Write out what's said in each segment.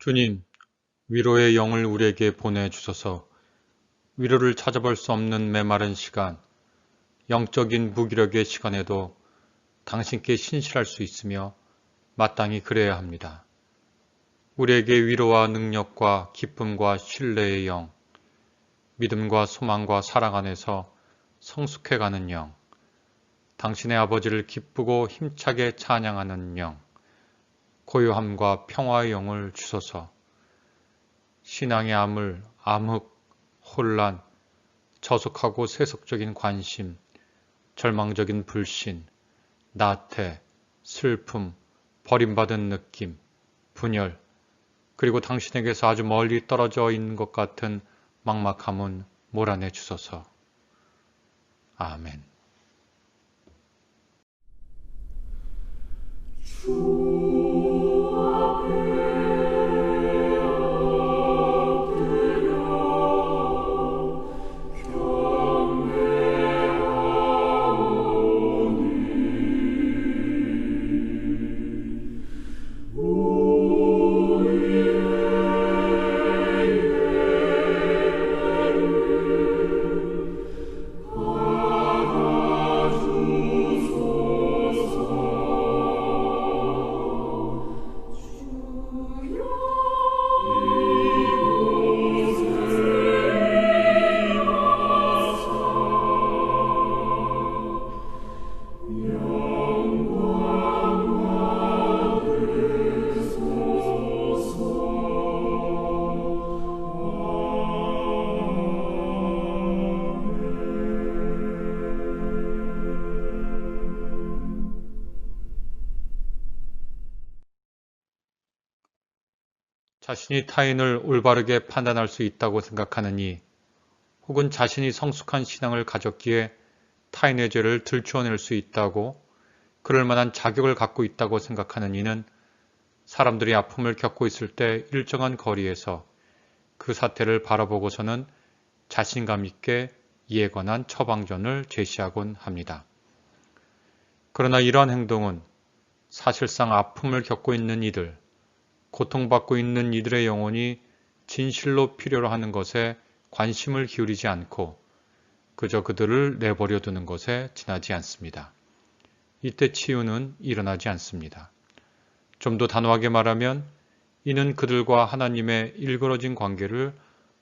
주님, 위로의 영을 우리에게 보내주소서. 위로를 찾아볼 수 없는 메마른 시간, 영적인 무기력의 시간에도 당신께 신실할 수 있으며 마땅히 그래야 합니다. 우리에게 위로와 능력과 기쁨과 신뢰의 영, 믿음과 소망과 사랑 안에서 성숙해가는 영, 당신의 아버지를 기쁘고 힘차게 찬양하는 영, 고요함과 평화의 영을 주소서. 신앙의 암울, 암흑, 혼란, 저속하고 세속적인 관심, 절망적인 불신, 나태, 슬픔, 버림받은 느낌, 분열, 그리고 당신에게서 아주 멀리 떨어져 있는 것 같은 막막함은 몰아내 주소서. 아멘. 자신이 타인을 올바르게 판단할 수 있다고 생각하는 이, 혹은 자신이 성숙한 신앙을 가졌기에 타인의 죄를 들추어낼 수 있다고, 그럴 만한 자격을 갖고 있다고 생각하는 이는 사람들이 아픔을 겪고 있을 때 일정한 거리에서 그 사태를 바라보고서는 자신감 있게 이에 관한 처방전을 제시하곤 합니다. 그러나 이러한 행동은 사실상 아픔을 겪고 있는 이들, 고통받고 있는 이들의 영혼이 진실로 필요로 하는 것에 관심을 기울이지 않고 그저 그들을 내버려 두는 것에 지나지 않습니다. 이때 치유는 일어나지 않습니다. 좀 더 단호하게 말하면 이는 그들과 하나님의 일그러진 관계를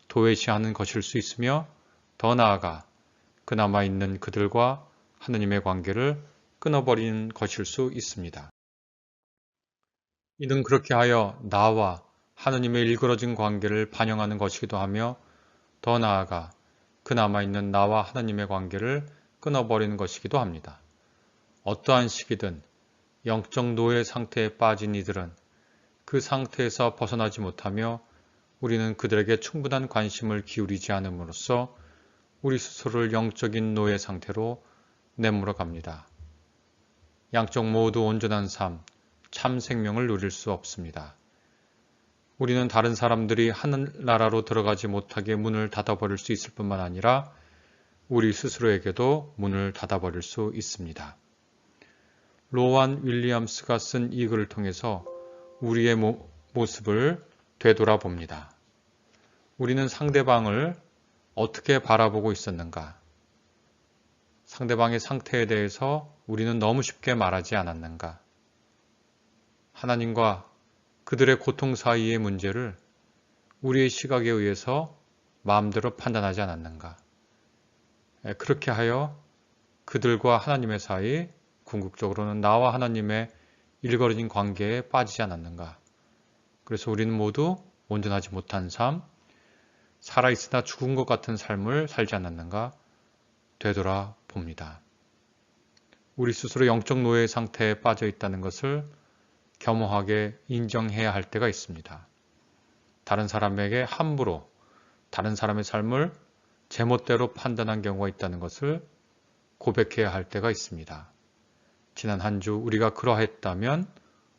도외시하는 것일 수 있으며 더 나아가 그나마 있는 그들과 하나님의 관계를 끊어버리는 것일 수 있습니다. 이는 그렇게 하여 나와 하나님의 일그러진 관계를 반영하는 것이기도 하며 더 나아가 그나마 있는 나와 하나님의 관계를 끊어버리는 것이기도 합니다. 어떠한 시기든 영적 노예 상태에 빠진 이들은 그 상태에서 벗어나지 못하며 우리는 그들에게 충분한 관심을 기울이지 않음으로써 우리 스스로를 영적인 노예 상태로 내몰아 갑니다. 양쪽 모두 온전한 삶, 참 생명을 누릴 수 없습니다. 우리는 다른 사람들이 하늘나라로 들어가지 못하게 문을 닫아버릴 수 있을 뿐만 아니라 우리 스스로에게도 문을 닫아버릴 수 있습니다. 로완 윌리엄스가 쓴 이 글을 통해서 우리의 모습을 되돌아봅니다. 우리는 상대방을 어떻게 바라보고 있었는가? 상대방의 상태에 대해서 우리는 너무 쉽게 말하지 않았는가? 하나님과 그들의 고통 사이의 문제를 우리의 시각에 의해서 마음대로 판단하지 않았는가? 그렇게 하여 그들과 하나님의 사이, 궁극적으로는 나와 하나님의 일거러진 관계에 빠지지 않았는가? 그래서 우리는 모두 온전하지 못한 삶, 살아있으나 죽은 것 같은 삶을 살지 않았는가? 되돌아봅니다. 우리 스스로 영적 노예 상태에 빠져 있다는 것을 겸허하게 인정해야 할 때가 있습니다. 다른 사람에게 함부로 다른 사람의 삶을 제멋대로 판단한 경우가 있다는 것을 고백해야 할 때가 있습니다. 지난 한 주 우리가 그러했다면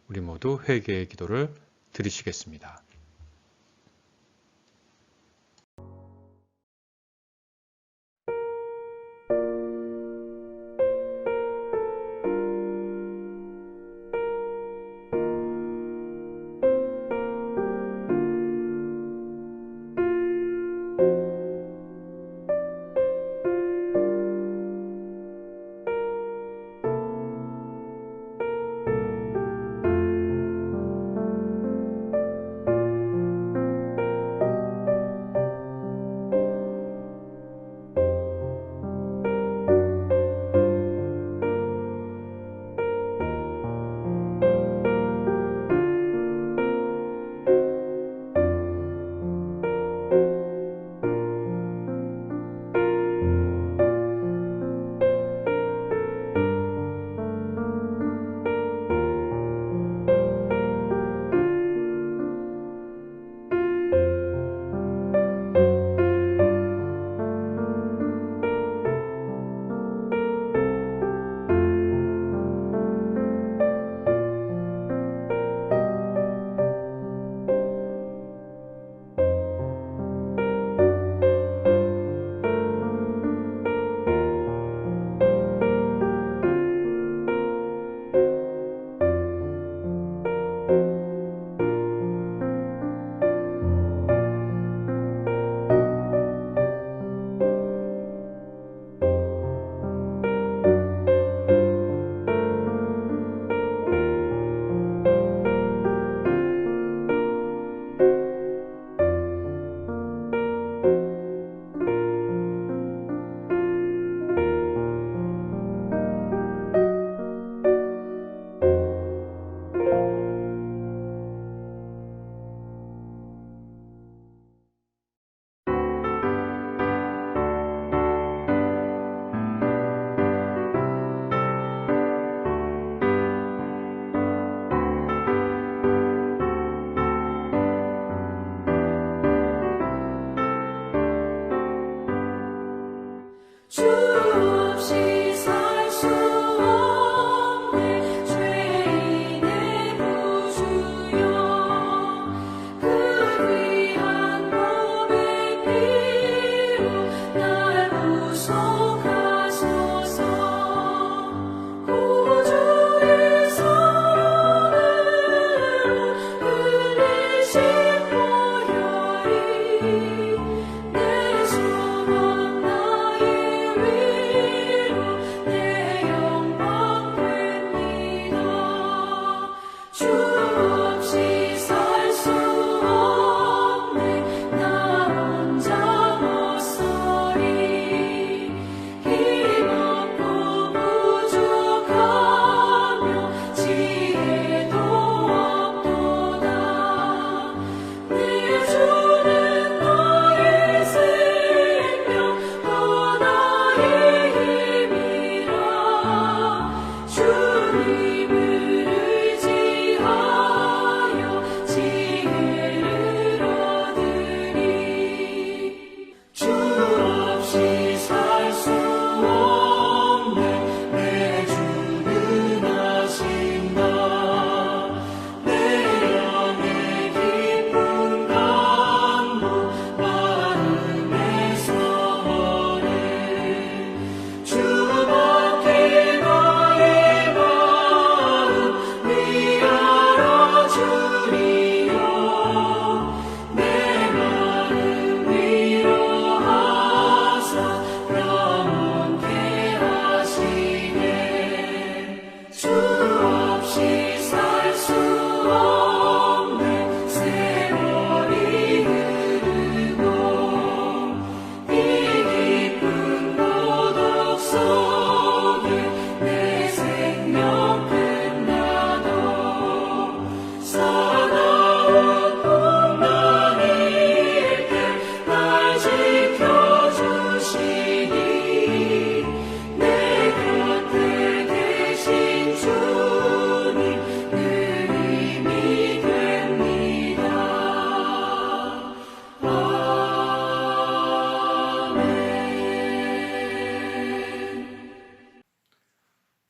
우리 모두 회개의 기도를 드리시겠습니다.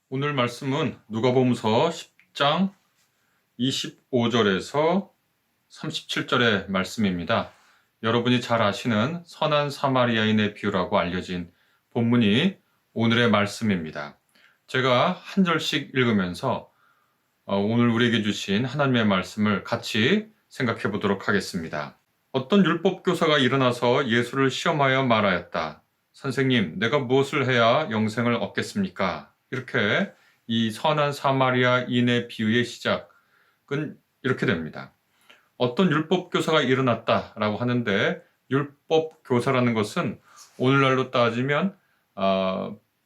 오늘 말씀은 누가복음서 10장 25절에서 37절의 말씀입니다. 여러분이 잘 아시는 선한 사마리아인의 비유라고 알려진 본문이 오늘의 말씀입니다. 제가 한 절씩 읽으면서 오늘 우리에게 주신 하나님의 말씀을 같이 생각해 보도록 하겠습니다. 어떤 율법 교사가 일어나서 예수를 시험하여 말하였다. 선생님, 내가 무엇을 해야 영생을 얻겠습니까? 이렇게 이 선한 사마리아인의 비유의 시작은 이렇게 됩니다. 어떤 율법 교사가 일어났다라고 하는데, 율법 교사라는 것은 오늘날로 따지면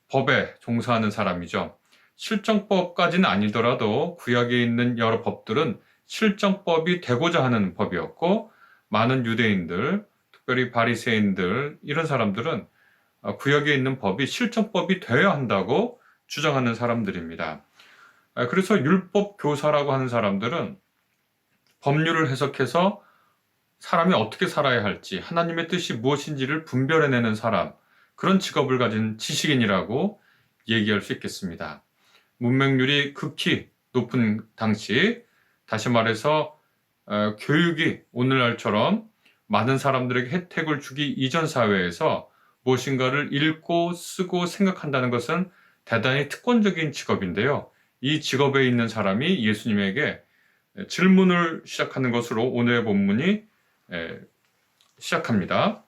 법에 종사하는 사람이죠. 실정법까지는 아니더라도 구약에 있는 여러 법들은 실정법이 되고자 하는 법이었고, 많은 유대인들, 특별히 바리새인들 이런 사람들은 구약에 있는 법이 실정법이 되어야 한다고 주장하는 사람들입니다. 그래서 율법 교사라고 하는 사람들은 법률을 해석해서 사람이 어떻게 살아야 할지, 하나님의 뜻이 무엇인지를 분별해내는 사람, 그런 직업을 가진 지식인이라고 얘기할 수 있겠습니다. 문맹률이 극히 높은 당시, 다시 말해서 교육이 오늘날처럼 많은 사람들에게 혜택을 주기 이전 사회에서 무엇인가를 읽고 쓰고 생각한다는 것은 대단히 특권적인 직업인데요. 이 직업에 있는 사람이 예수님에게 질문을 시작하는 것으로 오늘의 본문이 시작합니다.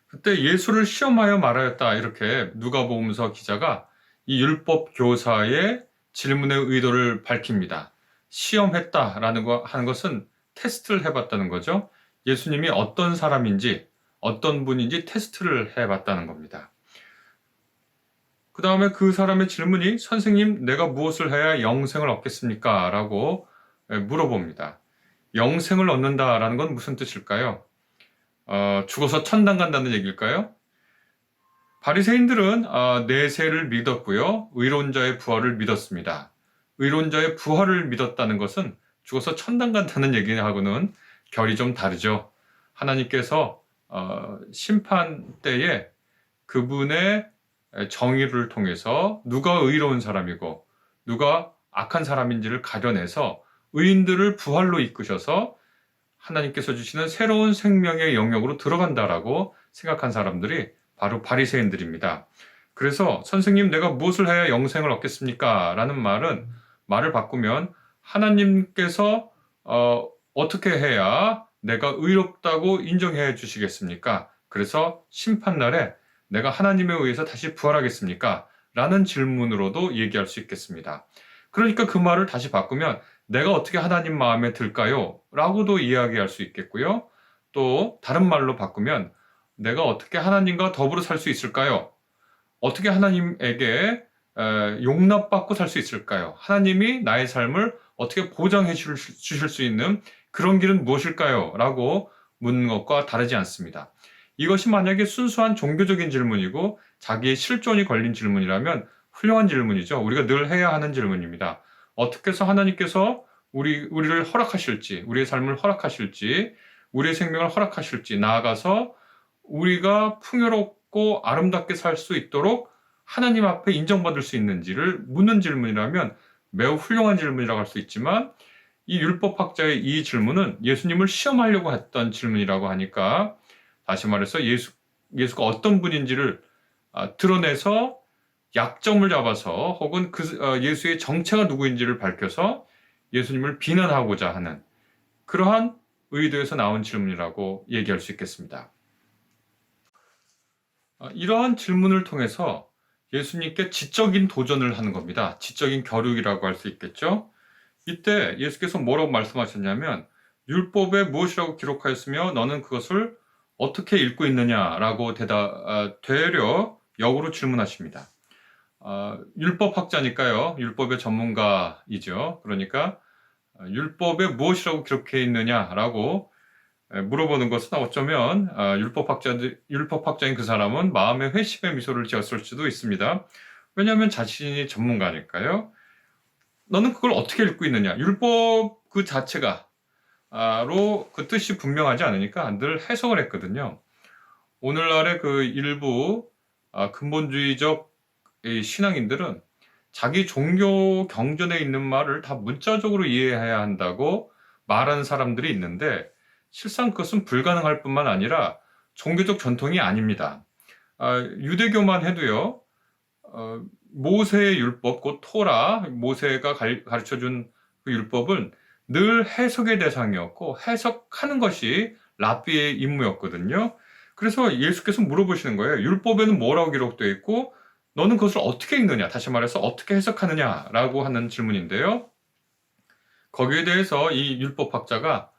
그때 예수를 시험하여 말하였다, 이렇게 누가복음서 기자가 이 율법 교사의 질문의 의도를 밝힙니다. 시험했다라는 거 하는 것은 테스트를 해봤다는 거죠. 예수님이 어떤 사람인지, 어떤 분인지 테스트를 해봤다는 겁니다. 그 다음에 그 사람의 질문이, 선생님, 내가 무엇을 해야 영생을 얻겠습니까? 라고 물어봅니다. 영생을 얻는다라는 건 무슨 뜻일까요? 죽어서 천당 간다는 얘기일까요? 바리새인들은 내세를 믿었고요. 의론자의 부활을 믿었습니다. 의론자의 부활을 믿었다는 것은 죽어서 천당 간다는 얘기하고는 결이 좀 다르죠. 하나님께서 심판 때에 그분의 정의를 통해서 누가 의로운 사람이고 누가 악한 사람인지를 가려내서 의인들을 부활로 이끄셔서 하나님께서 주시는 새로운 생명의 영역으로 들어간다라고 생각한 사람들이 바로 바리새인들입니다. 그래서 선생님, 내가 무엇을 해야 영생을 얻겠습니까? 라는 말을 바꾸면, 하나님께서 어떻게 해야 내가 의롭다고 인정해 주시겠습니까? 그래서 심판날에 내가 하나님에 의해서 다시 부활하겠습니까? 라는 질문으로도 얘기할 수 있겠습니다. 그러니까 그 말을 다시 바꾸면, 내가 어떻게 하나님 마음에 들까요? 라고도 이야기할 수 있겠고요. 또 다른 말로 바꾸면, 내가 어떻게 하나님과 더불어 살 수 있을까요? 어떻게 하나님에게 용납받고 살 수 있을까요? 하나님이 나의 삶을 어떻게 보장해 주실 수 있는 그런 길은 무엇일까요? 라고 묻는 것과 다르지 않습니다. 이것이 만약에 순수한 종교적인 질문이고 자기의 실존이 걸린 질문이라면 훌륭한 질문이죠. 우리가 늘 해야 하는 질문입니다. 어떻게 해서 하나님께서 우리를 허락하실지, 우리의 삶을 허락하실지, 우리의 생명을 허락하실지, 나아가서 우리가 풍요롭고 아름답게 살 수 있도록 하나님 앞에 인정받을 수 있는지를 묻는 질문이라면 매우 훌륭한 질문이라고 할 수 있지만, 이 율법학자의 이 질문은 예수님을 시험하려고 했던 질문이라고 하니까, 다시 말해서 예수가 어떤 분인지를 드러내서 약점을 잡아서, 혹은 예수의 정체가 누구인지를 밝혀서 예수님을 비난하고자 하는 그러한 의도에서 나온 질문이라고 얘기할 수 있겠습니다. 이러한 질문을 통해서 예수님께 지적인 도전을 하는 겁니다. 지적인 겨루기라고 할 수 있겠죠. 이때 예수께서 뭐라고 말씀하셨냐면, 율법에 무엇이라고 기록하였으며 너는 그것을 어떻게 읽고 있느냐라고 되려 역으로 질문하십니다. 율법학자니까요. 율법의 전문가이죠. 그러니까 율법에 무엇이라고 기록해 있느냐라고 물어보는 것은 어쩌면 율법학자인 그 사람은 마음의 회심의 미소를 지었을 수도 있습니다. 왜냐하면 자신이 전문가니까요. 너는 그걸 어떻게 읽고 있느냐? 율법 그 자체가 그 뜻이 분명하지 않으니까 늘 해석을 했거든요. 오늘날의 그 일부 근본주의적 신앙인들은 자기 종교 경전에 있는 말을 다 문자적으로 이해해야 한다고 말하는 사람들이 있는데 실상 그것은 불가능할 뿐만 아니라 종교적 전통이 아닙니다. 유대교만 해도요, 모세의 율법, 곧 토라, 모세가 가르쳐준 그 율법은 늘 해석의 대상이었고 해석하는 것이 랍비의 임무였거든요. 그래서 예수께서 물어보시는 거예요. 율법에는 뭐라고 기록되어 있고 너는 그것을 어떻게 읽느냐? 다시 말해서 어떻게 해석하느냐라고 하는 질문인데요. 거기에 대해서 이 율법학자가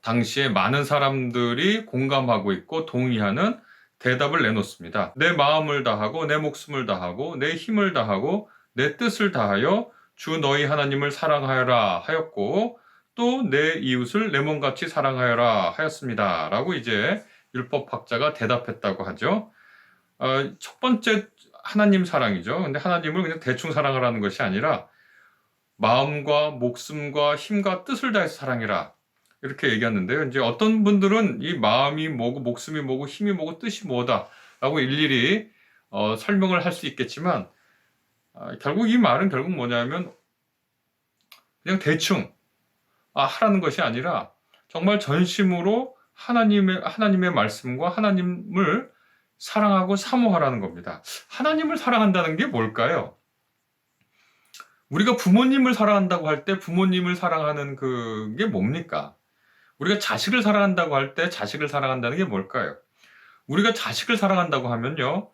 당시에 많은 사람들이 공감하고 있고 동의하는 대답을 내놓습니다. 내 마음을 다하고 내 목숨을 다하고 내 힘을 다하고 내 뜻을 다하여 주 너희 하나님을 사랑하여라 하였고 또 내 이웃을 내 몸같이 사랑하여라 하였습니다. 라고 이제 율법학자가 대답했다고 하죠. 첫 번째 하나님 사랑이죠. 근데 하나님을 그냥 대충 사랑하라는 것이 아니라 마음과 목숨과 힘과 뜻을 다해서 사랑해라. 이렇게 얘기하는데요. 이제 어떤 분들은 이 마음이 뭐고 목숨이 뭐고 힘이 뭐고 뜻이 뭐다라고 일일이 설명을 할 수 있겠지만 결국 이 말은 결국 뭐냐면 그냥 대충 하라는 것이 아니라 정말 전심으로 하나님의 말씀과 하나님을 사랑하고 사모하라는 겁니다. 하나님을 사랑한다는 게 뭘까요? 우리가 부모님을 사랑한다고 할 때 부모님을 사랑하는 그게 뭡니까? 우리가 자식을 사랑한다고 할 때 자식을 사랑한다는 게 뭘까요? 우리가 자식을 사랑한다고 하면요.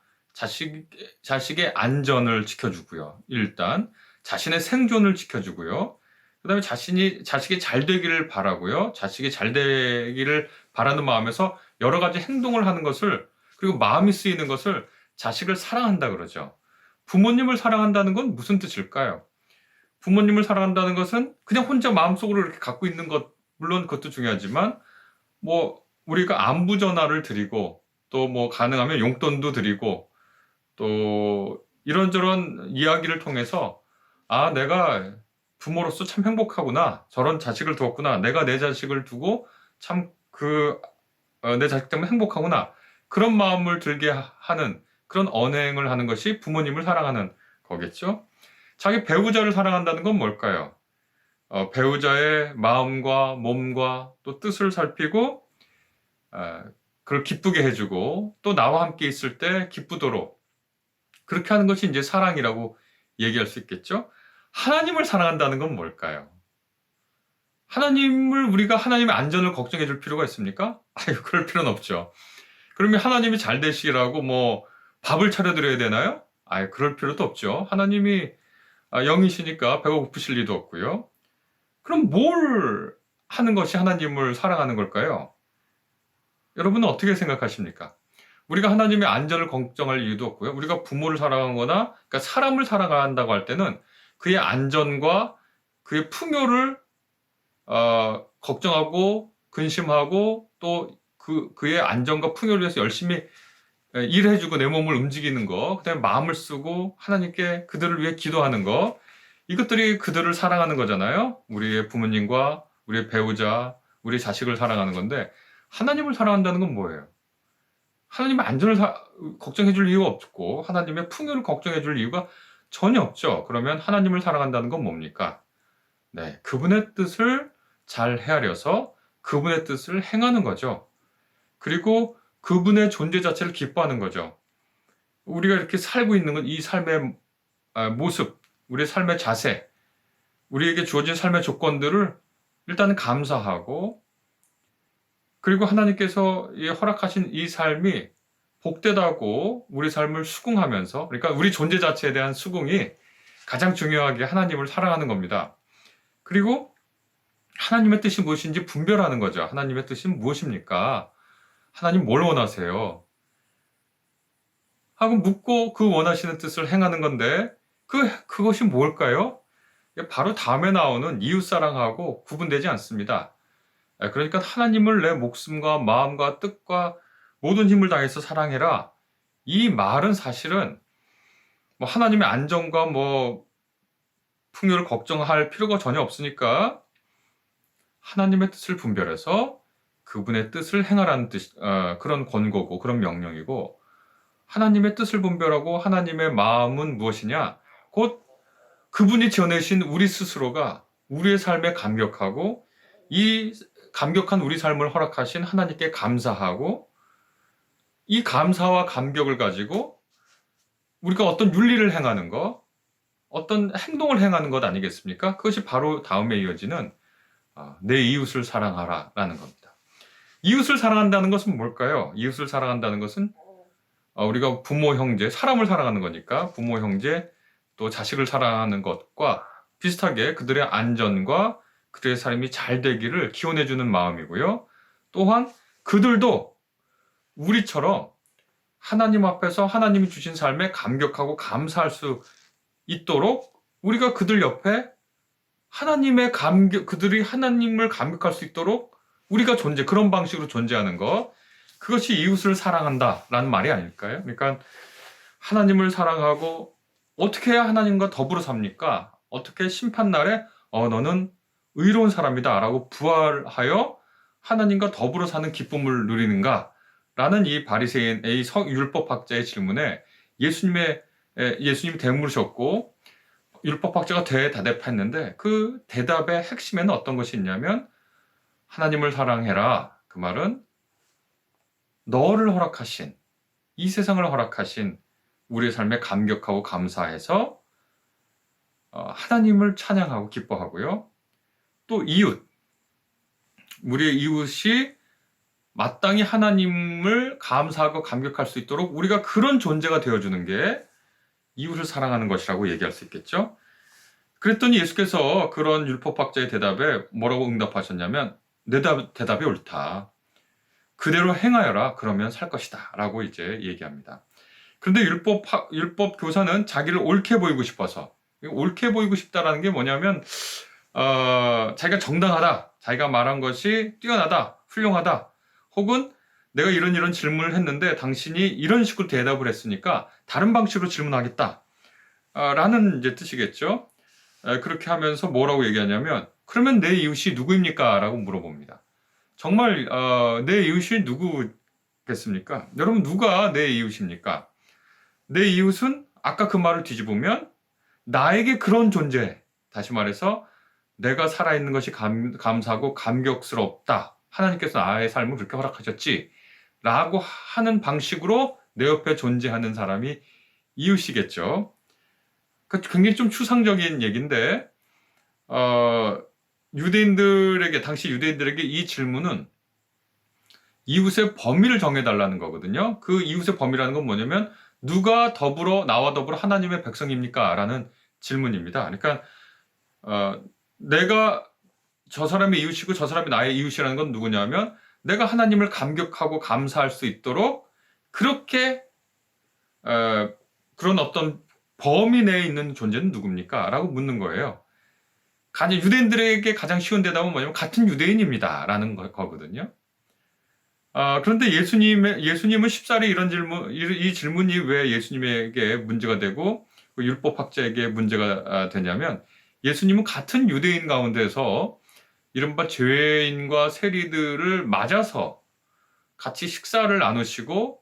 자식의 안전을 지켜주고요. 일단 자신의 생존을 지켜주고요. 그다음에 자식이 잘 되기를 바라고요. 자식이 잘 되기를 바라는 마음에서 여러 가지 행동을 하는 것을 그리고 마음이 쓰이는 것을 자식을 사랑한다 그러죠. 부모님을 사랑한다는 건 무슨 뜻일까요? 부모님을 사랑한다는 것은 그냥 혼자 마음속으로 이렇게 갖고 있는 것, 물론 그것도 중요하지만, 뭐, 우리가 안부 전화를 드리고, 또 뭐, 가능하면 용돈도 드리고, 또, 이런저런 이야기를 통해서, 내가 부모로서 참 행복하구나. 저런 자식을 두었구나. 내가 내 자식을 두고 참 내 자식 때문에 행복하구나. 그런 마음을 들게 하는, 그런 언행을 하는 것이 부모님을 사랑하는 거겠죠. 자기 배우자를 사랑한다는 건 뭘까요? 배우자의 마음과 몸과 또 뜻을 살피고 그걸 기쁘게 해주고 또 나와 함께 있을 때 기쁘도록 그렇게 하는 것이 이제 사랑이라고 얘기할 수 있겠죠. 하나님을 사랑한다는 건 뭘까요? 우리가 하나님의 안전을 걱정해 줄 필요가 있습니까? 그럴 필요는 없죠. 그러면 하나님이 잘 되시라고 뭐 밥을 차려드려야 되나요? 그럴 필요도 없죠. 하나님이 영이시니까 배가 고프실 리도 없고요. 그럼 뭘 하는 것이 하나님을 사랑하는 걸까요? 여러분은 어떻게 생각하십니까? 우리가 하나님의 안전을 걱정할 이유도 없고요. 우리가 부모를 사랑하거나 그러니까 사람을 사랑한다고 할 때는 그의 안전과 그의 풍요를 걱정하고 근심하고 또 그의 안전과 풍요를 위해서 열심히 일해주고 내 몸을 움직이는 거, 그다음에 마음을 쓰고 하나님께 그들을 위해 기도하는 거, 이것들이 그들을 사랑하는 거잖아요. 우리의 부모님과 우리의 배우자, 우리 자식을 사랑하는 건데 하나님을 사랑한다는 건 뭐예요? 하나님의 안전을 걱정해 줄 이유가 없고 하나님의 풍요를 걱정해 줄 이유가 전혀 없죠. 그러면 하나님을 사랑한다는 건 뭡니까? 네, 그분의 뜻을 잘 헤아려서 그분의 뜻을 행하는 거죠. 그리고 그분의 존재 자체를 기뻐하는 거죠. 우리가 이렇게 살고 있는 건 이 삶의 모습, 우리의 삶의 자세, 우리에게 주어진 삶의 조건들을 일단은 감사하고 그리고 하나님께서 허락하신 이 삶이 복되다고 우리 삶을 수긍하면서 그러니까 우리 존재 자체에 대한 수긍이 가장 중요하게 하나님을 사랑하는 겁니다. 그리고 하나님의 뜻이 무엇인지 분별하는 거죠. 하나님의 뜻이 무엇입니까? 하나님 뭘 원하세요? 하고 묻고 그 원하시는 뜻을 행하는 건데 그것이 뭘까요? 바로 다음에 나오는 이웃사랑하고 구분되지 않습니다. 그러니까 하나님을 내 목숨과 마음과 뜻과 모든 힘을 다해서 사랑해라. 이 말은 사실은 뭐 하나님의 안전과 뭐 풍요를 걱정할 필요가 전혀 없으니까 하나님의 뜻을 분별해서 그분의 뜻을 행하라는 그런 권고고 그런 명령이고 하나님의 뜻을 분별하고 하나님의 마음은 무엇이냐? 곧 그분이 지어내신 우리 스스로가 우리의 삶에 감격하고 이 감격한 우리 삶을 허락하신 하나님께 감사하고 이 감사와 감격을 가지고 우리가 어떤 윤리를 행하는 것, 어떤 행동을 행하는 것 아니겠습니까? 그것이 바로 다음에 이어지는 내 이웃을 사랑하라라는 겁니다. 이웃을 사랑한다는 것은 뭘까요? 이웃을 사랑한다는 것은 우리가 부모, 형제, 사람을 사랑하는 거니까 부모, 형제, 또 자식을 사랑하는 것과 비슷하게 그들의 안전과 그들의 삶이 잘 되기를 기원해주는 마음이고요. 또한 그들도 우리처럼 하나님 앞에서 하나님이 주신 삶에 감격하고 감사할 수 있도록 우리가 그들 옆에 그들이 하나님을 감격할 수 있도록 우리가 그런 방식으로 존재하는 것, 그것이 이웃을 사랑한다라는 말이 아닐까요? 그러니까 하나님을 사랑하고 어떻게 해야 하나님과 더불어 삽니까? 어떻게 심판날에 너는 의로운 사람이다 라고 부활하여 하나님과 더불어 사는 기쁨을 누리는가? 라는 이 바리새인의 율법학자의 질문에 예수님이 대물으셨고 율법학자가 대답했는데 그 대답의 핵심에는 어떤 것이 있냐면 하나님을 사랑해라. 그 말은 너를 허락하신, 이 세상을 허락하신 우리의 삶에 감격하고 감사해서 하나님을 찬양하고 기뻐하고요. 또 우리의 이웃이 마땅히 하나님을 감사하고 감격할 수 있도록 우리가 그런 존재가 되어주는 게 이웃을 사랑하는 것이라고 얘기할 수 있겠죠. 그랬더니 예수께서 그런 율법학자의 대답에 뭐라고 응답하셨냐면 내 대답이 옳다. 그대로 행하여라. 그러면 살 것이다. 라고 이제 얘기합니다. 그런데 율법 교사는 자기를 옳게 보이고 싶어서, 옳게 보이고 싶다라는 게 뭐냐면 자기가 정당하다, 자기가 말한 것이 뛰어나다, 훌륭하다, 혹은 내가 이런 질문을 했는데 당신이 이런 식으로 대답을 했으니까 다른 방식으로 질문하겠다 라는 이제 뜻이겠죠. 그렇게 하면서 뭐라고 얘기하냐면 그러면 내 이웃이 누구입니까? 라고 물어봅니다. 정말 내 이웃이 누구겠습니까? 여러분, 누가 내 이웃입니까? 내 이웃은 아까 그 말을 뒤집으면 나에게 그런 존재, 다시 말해서 내가 살아있는 것이 감사하고 감격스럽다. 하나님께서 나의 삶을 그렇게 허락하셨지 라고 하는 방식으로 내 옆에 존재하는 사람이 이웃이겠죠. 굉장히 좀 추상적인 얘기인데 당시 유대인들에게 이 질문은 이웃의 범위를 정해달라는 거거든요. 그 이웃의 범위라는 건 뭐냐면 누가 나와 더불어 하나님의 백성입니까? 라는 질문입니다. 그러니까 내가 저 사람의 이웃이고 저 사람이 나의 이웃이라는 건 누구냐면 내가 하나님을 감격하고 감사할 수 있도록 그렇게 그런 어떤 범위 내에 있는 존재는 누굽니까? 라고 묻는 거예요. 유대인들에게 가장 쉬운 대답은 뭐냐면 같은 유대인입니다. 라는 거거든요. 그런데 예수님은 쉽사리 이 질문이 왜 예수님에게 문제가 되고 율법학자에게 문제가 되냐면 예수님은 같은 유대인 가운데서 이른바 죄인과 세리들을 맞아서 같이 식사를 나누시고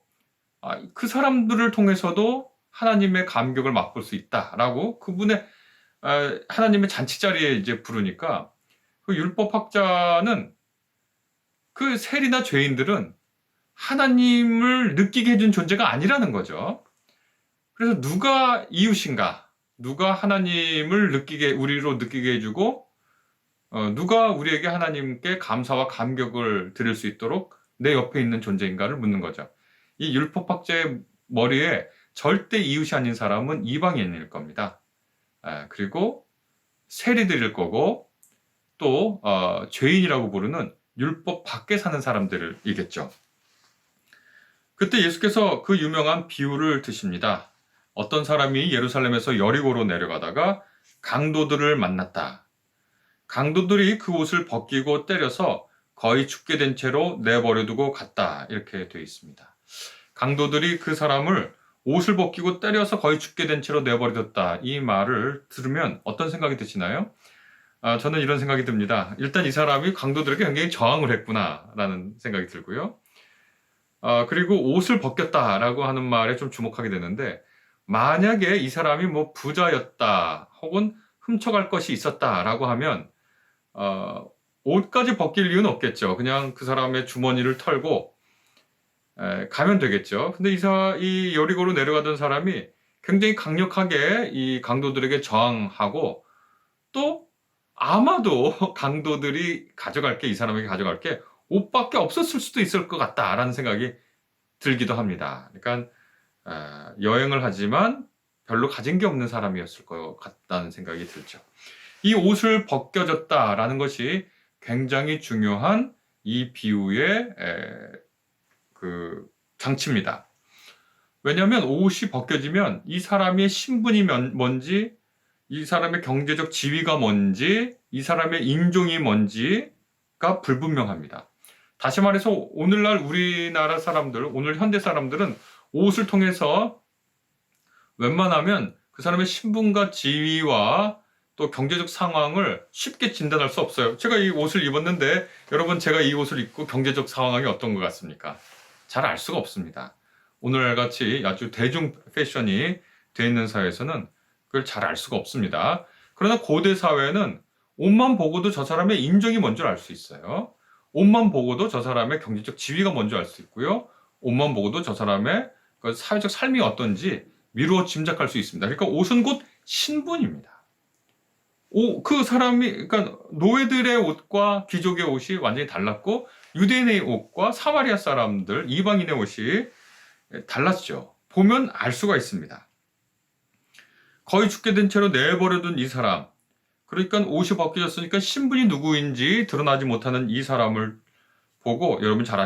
그 사람들을 통해서도 하나님의 감격을 맛볼 수 있다라고 그분의 하나님의 잔치 자리에 이제 부르니까 그 율법학자는 그 세리나 죄인들은 하나님을 느끼게 해준 존재가 아니라는 거죠. 그래서 누가 이웃인가? 누가 하나님을 우리로 느끼게 해주고 누가 우리에게 하나님께 감사와 감격을 드릴 수 있도록 내 옆에 있는 존재인가를 묻는 거죠. 이 율법학자의 머리에 절대 이웃이 아닌 사람은 이방인일 겁니다. 그리고 세리들일 거고 또 죄인이라고 부르는 율법 밖에 사는 사람들이겠죠. 그때 예수께서 그 유명한 비유를 드십니다. 어떤 사람이 예루살렘에서 여리고로 내려가다가 강도들을 만났다. 강도들이 그 옷을 벗기고 때려서 거의 죽게 된 채로 내버려두고 갔다. 이렇게 되어 있습니다. 강도들이 그 사람을 옷을 벗기고 때려서 거의 죽게 된 채로 내버려뒀다. 이 말을 들으면 어떤 생각이 드시나요? 저는 이런 생각이 듭니다. 일단 이 사람이 강도들에게 굉장히 저항을 했구나라는 생각이 들고요. 그리고 옷을 벗겼다라고 하는 말에 좀 주목하게 되는데 만약에 이 사람이 뭐 부자였다 혹은 훔쳐갈 것이 있었다라고 하면 옷까지 벗길 이유는 없겠죠. 그냥 그 사람의 주머니를 털고 가면 되겠죠. 근데 이 여리고로 내려가던 사람이 굉장히 강력하게 이 강도들에게 저항하고 또 아마도 강도들이 가져갈 게 이 사람에게 가져갈 게 옷밖에 없었을 수도 있을 것 같다라는 생각이 들기도 합니다. 그러니까 여행을 하지만 별로 가진 게 없는 사람이었을 것 같다는 생각이 들죠. 이 옷을 벗겨졌다라는 것이 굉장히 중요한 이 비유의 그 장치입니다. 왜냐하면 옷이 벗겨지면 이 사람의 신분이 뭔지, 이 사람의 경제적 지위가 뭔지, 이 사람의 인종이 뭔지가 불분명합니다. 다시 말해서 오늘날 우리나라 사람들, 오늘 현대 사람들은 옷을 통해서 웬만하면 그 사람의 신분과 지위와 또 경제적 상황을 쉽게 진단할 수 없어요. 제가 이 옷을 입었는데 여러분 제가 이 옷을 입고 경제적 상황이 어떤 것 같습니까? 잘 알 수가 없습니다. 오늘같이 아주 대중 패션이 되어 있는 사회에서는 그걸 잘 알 수가 없습니다. 그러나 고대 사회는 옷만 보고도 저 사람의 인종이 뭔 줄 알 수 있어요. 옷만 보고도 저 사람의 경제적 지위가 뭔 줄 알 수 있고요. 옷만 보고도 저 사람의 그 사회적 삶이 어떤지 미루어 짐작할 수 있습니다. 그러니까 옷은 곧 신분입니다. 그 사람이, 그러니까 노예들의 옷과 귀족의 옷이 완전히 달랐고, 유대인의 옷과 사마리아 사람들, 이방인의 옷이 달랐죠. 보면 알 수가 있습니다. 거의 죽게 된 채로 내버려둔 이 사람, 그러니까 옷이 벗겨졌으니까 신분이 누구인지 드러나지 못하는 이 사람을 보고 여러분 잘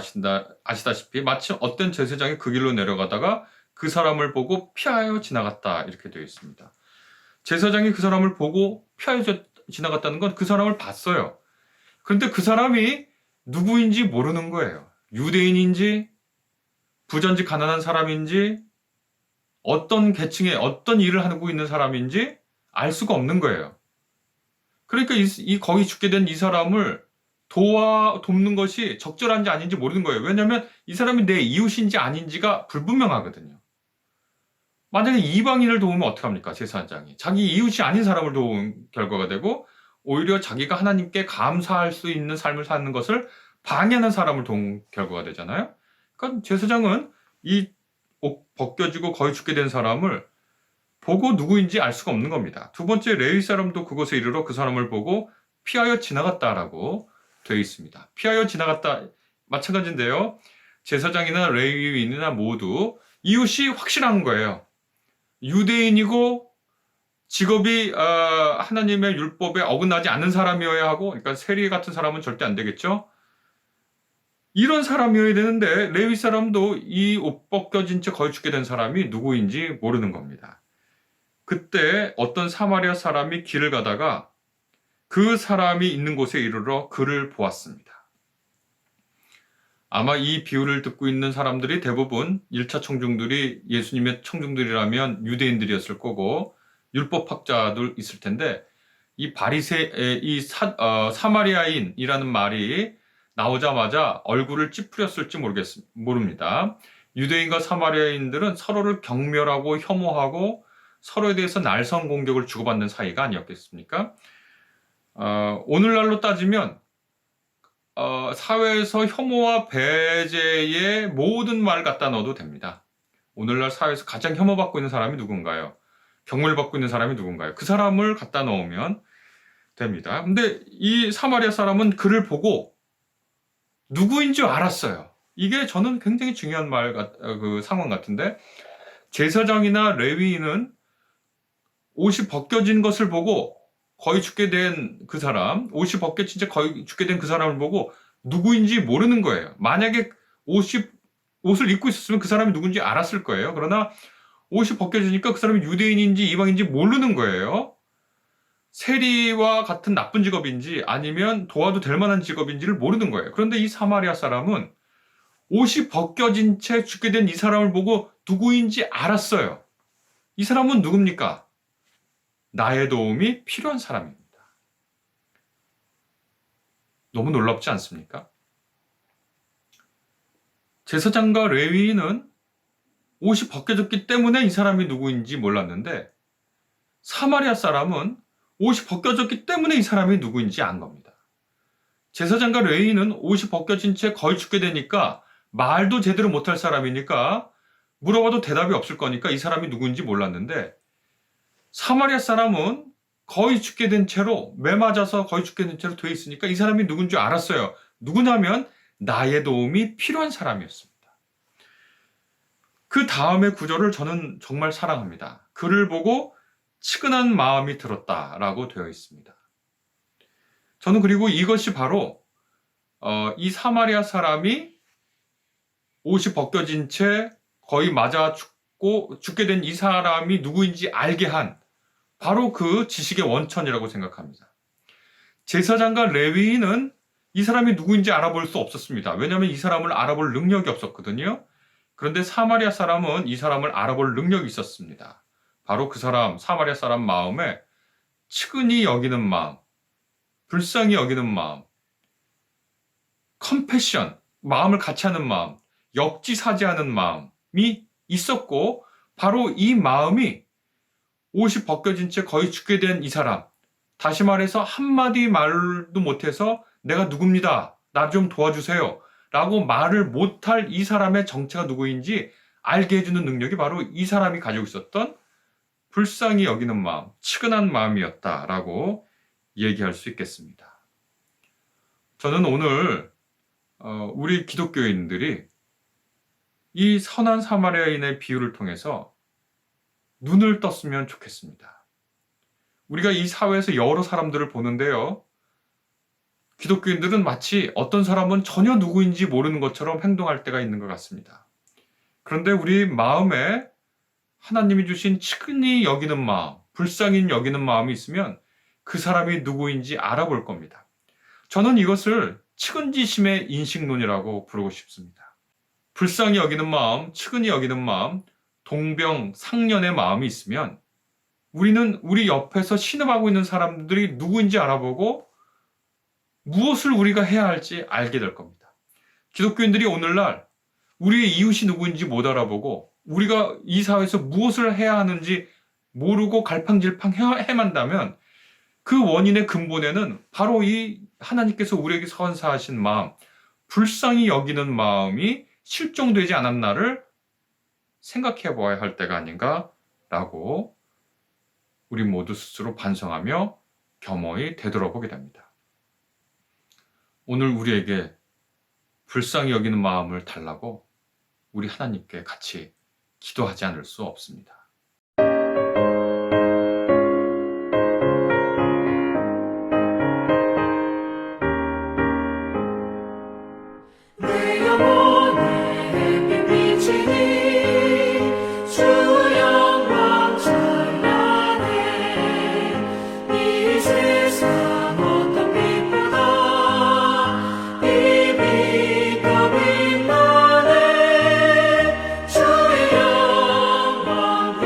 아시다시피 마치 어떤 제사장이 그 길로 내려가다가 그 사람을 보고 피하여 지나갔다 이렇게 되어 있습니다. 제사장이 그 사람을 보고 피하여 지나갔다는 건 그 사람을 봤어요. 그런데 그 사람이 누구인지 모르는 거예요. 유대인인지 부전지 가난한 사람인지 어떤 계층에 어떤 일을 하고 있는 사람인지 알 수가 없는 거예요. 그러니까 거기 죽게 된 이 사람을 돕는 것이 적절한지 아닌지 모르는 거예요. 왜냐하면 이 사람이 내 이웃인지 아닌지가 불분명하거든요. 만약에 이방인을 도우면 어떡합니까? 제사장이. 자기 이웃이 아닌 사람을 도운 결과가 되고 오히려 자기가 하나님께 감사할 수 있는 삶을 사는 것을 방해하는 사람을 도운 결과가 되잖아요. 그러니까 제사장은 이 옷 벗겨지고 거의 죽게 된 사람을 보고 누구인지 알 수가 없는 겁니다. 두 번째 레위 사람도 그곳에 이르러 그 사람을 보고 피하여 지나갔다라고 되어 있습니다. 피하여 지나갔다 마찬가지인데요. 제사장이나 레위인이나 모두 이웃이 확실한 거예요. 유대인이고 직업이 하나님의 율법에 어긋나지 않는 사람이어야 하고, 그러니까 세리 같은 사람은 절대 안 되겠죠. 이런 사람이어야 되는데 레위 사람도 이 옷 벗겨진 채 거의 죽게 된 사람이 누구인지 모르는 겁니다. 그때 어떤 사마리아 사람이 길을 가다가 그 사람이 있는 곳에 이르러 그를 보았습니다. 아마 이 비유를 듣고 있는 사람들이 대부분 1차 청중들이 예수님의 청중들이라면 유대인들이었을 거고 율법학자들 있을 텐데 이 사마리아인이라는 말이 나오자마자 얼굴을 찌푸렸을지 모릅니다. 유대인과 사마리아인들은 서로를 경멸하고 혐오하고 서로에 대해서 날선 공격을 주고받는 사이가 아니었겠습니까? 오늘날로 따지면 사회에서 혐오와 배제의 모든 말 갖다 넣어도 됩니다. 오늘날 사회에서 가장 혐오받고 있는 사람이 누군가요? 경멸받고 있는 사람이 누군가요? 그 사람을 갖다 넣으면 됩니다. 근데 이 사마리아 사람은 그를 보고 누구인 줄 알았어요. 이게 저는 굉장히 중요한 그 상황 같은데, 제사장이나 레위인은 옷이 벗겨진 것을 보고 거의 죽게 된 그 사람, 옷이 벗겨진 채 거의 죽게 된 그 사람을 보고 누구인지 모르는 거예요. 만약에 옷을 입고 있었으면 그 사람이 누군지 알았을 거예요. 그러나 옷이 벗겨지니까 그 사람이 유대인인지 이방인지 모르는 거예요. 세리와 같은 나쁜 직업인지 아니면 도와도 될 만한 직업인지를 모르는 거예요. 그런데 이 사마리아 사람은 옷이 벗겨진 채 죽게 된 이 사람을 보고 누구인지 알았어요. 이 사람은 누굽니까? 나의 도움이 필요한 사람입니다. 너무 놀랍지 않습니까? 제사장과 레위인은 옷이 벗겨졌기 때문에 이 사람이 누구인지 몰랐는데 사마리아 사람은 옷이 벗겨졌기 때문에 이 사람이 누구인지 안 겁니다. 제사장과 레위인은 옷이 벗겨진 채 거의 죽게 되니까 말도 제대로 못할 사람이니까 물어봐도 대답이 없을 거니까 이 사람이 누구인지 몰랐는데 사마리아 사람은 거의 죽게 된 채로 매 맞아서 거의 죽게 된 채로 돼 있으니까 이 사람이 누군지 알았어요. 누구냐면 나의 도움이 필요한 사람이었습니다. 그 다음의 구절을 저는 정말 사랑합니다. 그를 보고 측은한 마음이 들었다라고 되어 있습니다. 저는 그리고 이것이 바로 이 사마리아 사람이 옷이 벗겨진 채 거의 맞아 죽게 된 이 사람이 누구인지 알게 한 바로 그 지식의 원천이라고 생각합니다. 제사장과 레위인은 이 사람이 누구인지 알아볼 수 없었습니다. 왜냐하면 이 사람을 알아볼 능력이 없었거든요. 그런데 사마리아 사람은 이 사람을 알아볼 능력이 있었습니다. 바로 그 사람, 사마리아 사람 마음에 측은히 여기는 마음, 불쌍히 여기는 마음, 컴패션, 마음을 같이 하는 마음, 역지사지하는 마음이 있었고 바로 이 마음이 옷이 벗겨진 채 거의 죽게 된 이 사람, 다시 말해서 한마디 말도 못해서 내가 누굽니다. 나 좀 도와주세요. 라고 말을 못할 이 사람의 정체가 누구인지 알게 해주는 능력이 바로 이 사람이 가지고 있었던 불쌍히 여기는 마음, 측은한 마음이었다라고 얘기할 수 있겠습니다. 저는 오늘 우리 기독교인들이 이 선한 사마리아인의 비유를 통해서 눈을 떴으면 좋겠습니다. 우리가 이 사회에서 여러 사람들을 보는데요. 기독교인들은 마치 어떤 사람은 전혀 누구인지 모르는 것처럼 행동할 때가 있는 것 같습니다. 그런데 우리 마음에 하나님이 주신 측은히 여기는 마음, 불쌍히 여기는 마음이 있으면 그 사람이 누구인지 알아볼 겁니다. 저는 이것을 측은지심의 인식론이라고 부르고 싶습니다. 불쌍히 여기는 마음, 측은히 여기는 마음, 동병상련의 마음이 있으면 우리는 우리 옆에서 신음하고 있는 사람들이 누구인지 알아보고 무엇을 우리가 해야 할지 알게 될 겁니다. 기독교인들이 오늘날 우리의 이웃이 누구인지 못 알아보고 우리가 이 사회에서 무엇을 해야 하는지 모르고 갈팡질팡 헤만다면 그 원인의 근본에는 바로 이 하나님께서 우리에게 선사하신 마음, 불쌍히 여기는 마음이 실종되지 않았나를 생각해 보아야 할 때가 아닌가라고 우리 모두 스스로 반성하며 겸허히 되돌아보게 됩니다. 오늘 우리에게 불쌍히 여기는 마음을 달라고 우리 하나님께 같이 기도하지 않을 수 없습니다. 내 영혼에 비치니 주 영광 찬양해. 이 세상 어떤 빛보다 이 빛더 빛나네. 주의 영광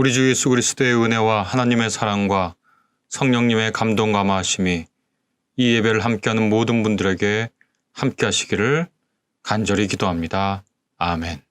우리 주 예수 그리스도의 은혜와 하나님의 사랑과 성령님의 감동 감화하심이 이 예배를 함께하는 모든 분들에게 함께하시기를 간절히 기도합니다. 아멘.